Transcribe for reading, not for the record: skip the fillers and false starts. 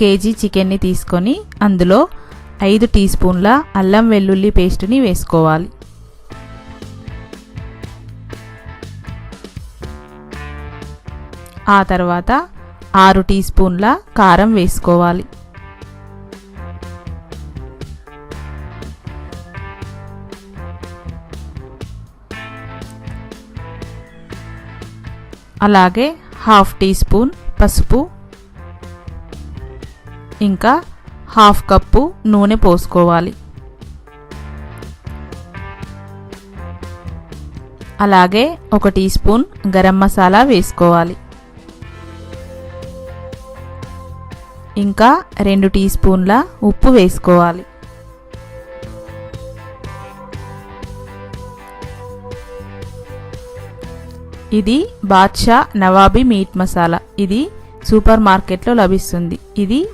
KG చికెన్ని తీసుకొని అందులో 5 టీ స్పూన్ల అల్లం వెల్లుల్లి పేస్ట్ని వేసుకోవాలి. ఆ తర్వాత 6 టీ స్పూన్ల కారం వేసుకోవాలి. అలాగే హాఫ్ టీ స్పూన్ పసుపు, ఇంకా హాఫ్ కప్పు నూనె పోసుకోవాలి. అలాగే 1 టీ స్పూన్ గరం మసాలా వేసుకోవాలి. ఇంకా 2 టీ స్పూన్ల ఉప్పు వేసుకోవాలి. ఇది బాద్షా నవాబీ మీట్ మసాలా. ఇది సూపర్ మార్కెట్లో లభిస్తుంది. ఇది